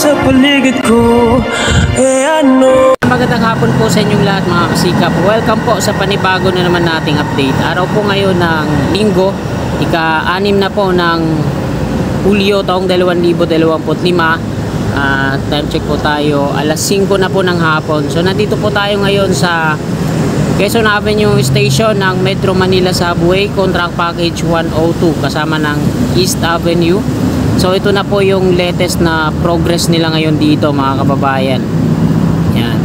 sa paligid ko. Ano? Magandang hapon po sa inyong lahat mga kasikap. Welcome po sa panibago na naman nating update. Araw po ngayon ng Linggo, ika-6 na po ng Hulyo taong 2025. Time check po tayo, alas 5 na po ng hapon. So nandito po tayo ngayon sa Quezon Avenue Station ng Metro Manila Subway, Contract Package 102 kasama ng East Avenue. So ito na po yung latest na progress nila ngayon dito mga kababayan. Yan.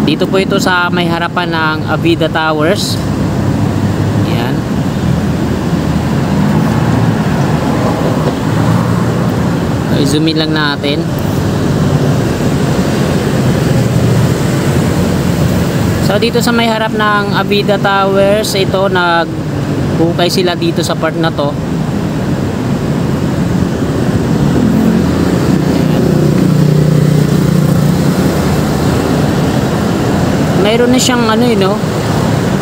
Dito po ito sa may harapan ng Avida Towers. Yan. I-zoom in lang natin. So dito sa may harap ng Avida Towers, ito nagbukay sila dito sa part na to. Mayroon na siyang ano no,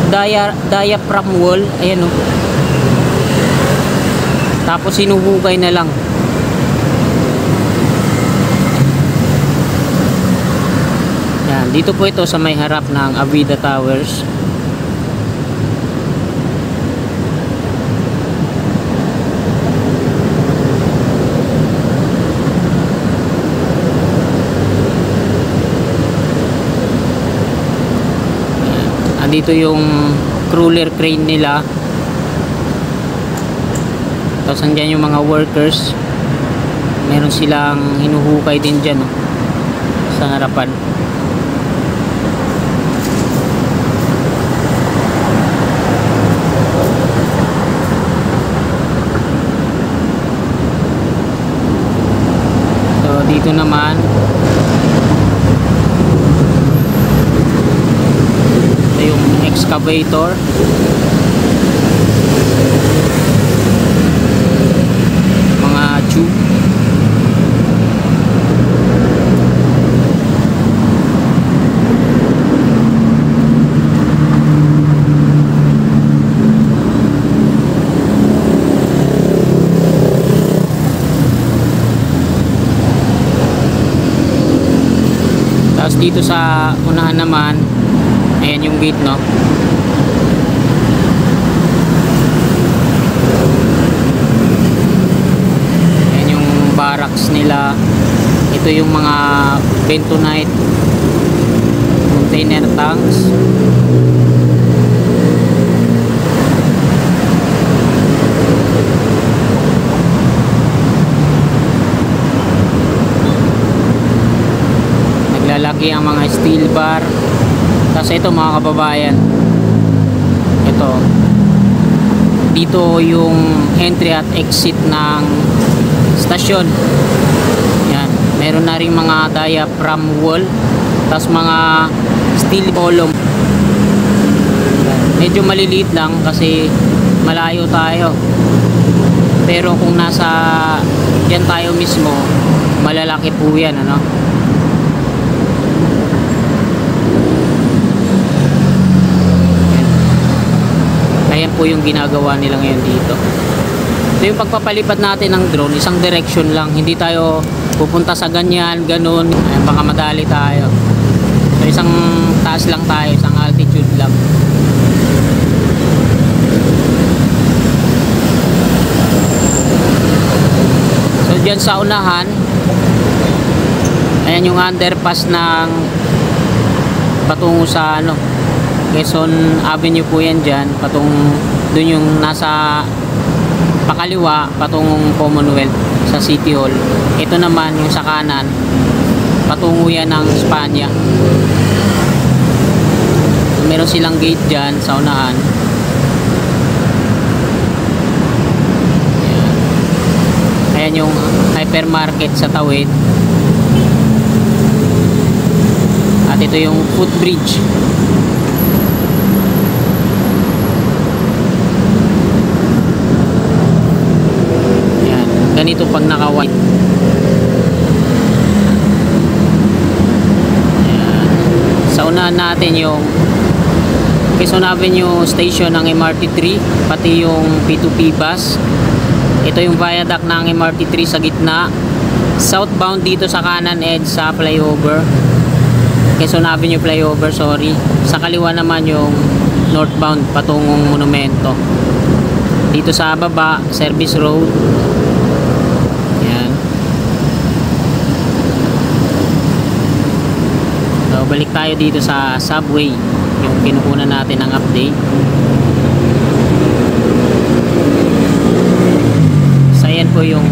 diaphragm wall, ayan oh. Tapos sinuhukay na lang. Yan, dito po ito sa may harap ng Avida Towers. Dito yung crawler crane nila. Tapos andyan yung mga workers. Meron silang hinuhukay din dyan sa harapan. So dito naman excavator, mga tube, tapos dito sa unahan naman, ayan yung gate no. Ayan yung barracks nila. Ito yung mga bentonite container tanks. Naglalaki ang mga steel bar. Kasi ito mga kababayan, ito dito yung entry at exit ng stasyon. Yan, meron na rin mga diaphragm wall, tapos mga steel column. Medyo maliliit lang kasi malayo tayo, pero kung nasa yan tayo mismo, malalaki po yan ano. Ayan po yung ginagawa nila ngayon dito. So yung pagpapalipad natin ng drone, isang direction lang. Hindi tayo pupunta sa ganyan, ganun. Ayan, baka madali tayo. So isang taas lang tayo, isang altitude lang. So dyan sa unahan, ayan yung underpass ng patungo sa ano, Quezon Avenue po yan dyan, patong dun yung nasa pakaliwa patungong Commonwealth sa City Hall. Ito naman yung sa kanan patungo yan ng Espanya. Meron silang gate dyan sa unahan. Ayan yung hypermarket sa tawid. At ito yung footbridge. Ganito pag naka-white. Sa unahan natin yung Quezon Avenue Station ng MRT3, pati yung P2P bus. Ito yung viaduct ng MRT3 sa gitna. southbound dito sa kanan edge sa flyover, Quezon Avenue flyover, sorry. Sa kaliwa naman yung northbound patungong monumento. Dito sa baba, service road. Yan. So, balik tayo dito sa subway, yung kinukunan natin ng update. So, ayan po yung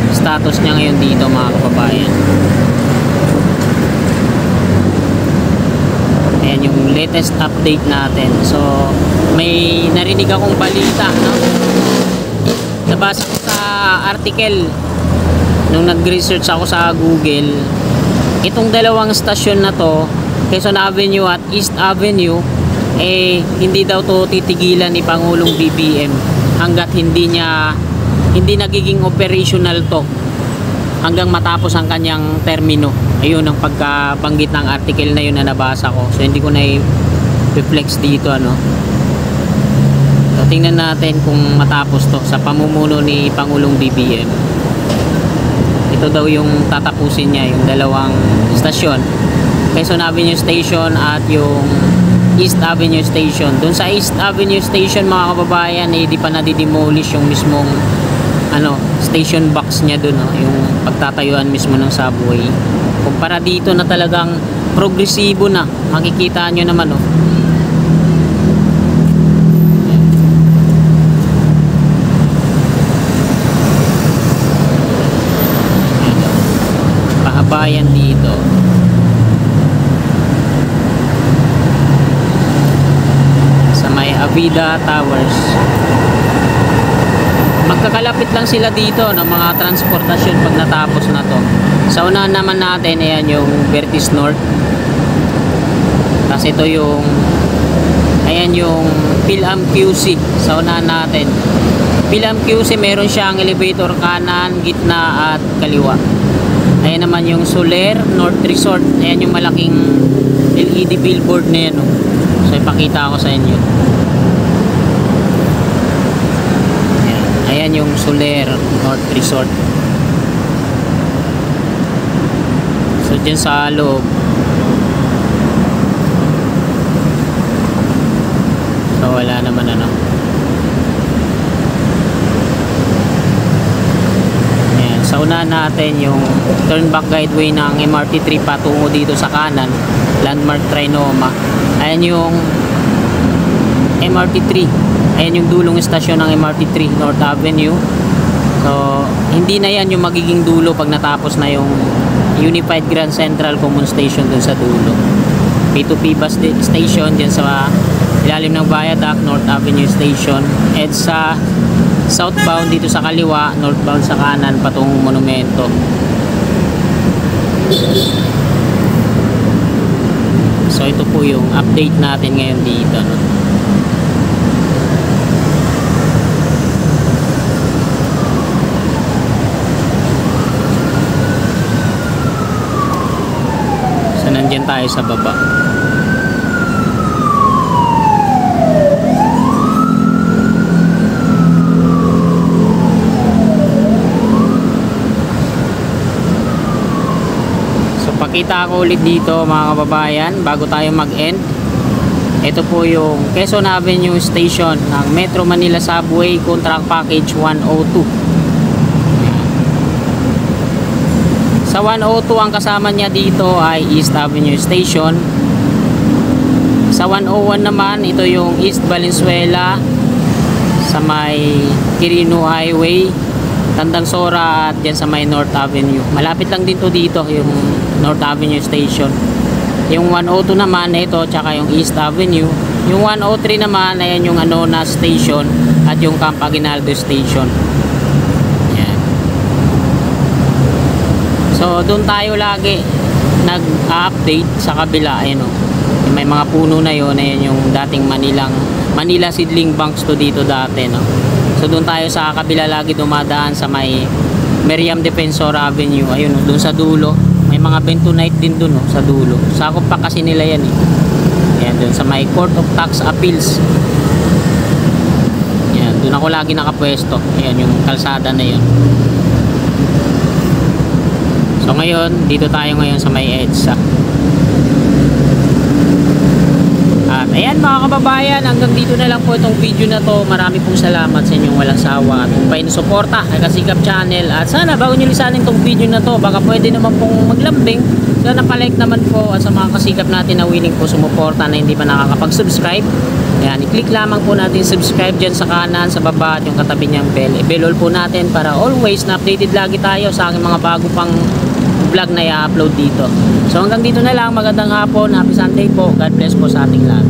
status niya ngayon dito, mga kababayan. Ayan yung latest update natin. So, may narinig akong balita, no? Nabasa ko sa article nung nag-research ako sa Google. Itong dalawang stasyon na to, Quezon Avenue at East Avenue, eh hindi daw to titigilan ni Pangulong BBM hanggat hindi nagiging operational to hanggang matapos ang kanyang termino. Ayun ang pagkabanggit ng article na yun na nabasa ko. So hindi ko na i-reflex dito, ano. So tingnan natin kung matapos to sa pamumuno ni Pangulong BBM. Ito daw yung tatapusin niya, yung dalawang stasyon, Quezon Avenue Station at yung East Avenue Station. Doon sa East Avenue Station, mga kababayan, eh, di pa nadidemolish yung mismong station box niya doon, no? Yung pagtatayuan mismo ng subway. Kumpara dito na talagang progresibo na, makikita nyo naman, oh. Pahabayan dito. Sa may Avida Towers. Magkakalapit lang sila dito ng mga transportasyon pag natapos na to. Sa unahan naman natin, ayan yung Vertis North. Tapos ito yung ayan yung Philam QC sa unahan natin. Philam QC, meron siyang elevator kanan, gitna at kaliwa. Ayan naman yung Soler North Resort. Ayan yung malaking LED billboard na yan, oh. So ipakita ko sa inyo. Ayan yung Soler North Resort. So dyan sa loob, so wala naman, ano. Ayan, sa unahan natin yung turnback guideway ng MRT3 patungo dito sa kanan, Landmark Trinoma. Ayan yung MRT3. Ayan yung dulong istasyon ng MRT3 North Avenue. So hindi na yan yung magiging dulo pag natapos na yung Unified Grand Central Common Station dun sa dulo. P2P bus station dyan sa ilalim ng viaduct, North Avenue Station. At sa southbound dito sa kaliwa, northbound sa kanan patungong monumento. So ito po yung update natin ngayon dito, no? So nandyan tayo sa baba. Pakita ko ulit dito, mga kababayan, bago tayo mag-end. Ito po yung Quezon Avenue Station ng Metro Manila Subway Contract Package 102. Sa 102, ang kasama niya dito ay East Avenue Station. Sa 101 naman, ito yung East Valenzuela sa may Quirino Highway, Tandang Sora, at dyan sa may North Avenue. Malapit lang din to dito yung North Avenue Station. Yung 102 naman, ito, tsaka yung East Avenue. Yung 103 naman, ayan yung Anona Station at yung Camp Aguinaldo Station. Ayan. So doon tayo lagi nag-update sa kabila. Ayan, oh. May mga puno na yun. Ayan yung dating Manila Seedling Banks to dito dati, no? So doon tayo sa kabila lagi dumadaan sa may Miriam Defensor Avenue. Ayun, doon sa dulo. May mga bentonite din doon, no, sa dulo. Sakop pa kasi nila yan, eh. Ayan, doon sa may Court of Tax Appeals. Ayan, doon ako lagi nakapwesto. Ayan, yung kalsada na yun. ngayon, dito tayo ngayon sa may EDSA. At ayan mga kababayan, hanggang dito na lang po itong video na to. Marami pong salamat sa inyong walang sawa at kung painusuporta kay Kasikap Channel. At sana bago nyo lisanin itong video na to, baka pwede naman pong maglambing. Sana palike naman po at sa mga kasikap natin na willing po sumuporta na hindi pa nakakapag-subscribe. Ayan, i-click lamang po natin subscribe dyan sa kanan, sa baba at yung katabi niyang bell. I-bell all po natin para always na updated lagi tayo sa aking mga bago pang vlog na i-upload dito. So hanggang dito na lang, magandang hapon, happy Sunday po, God bless po sa ating lahat.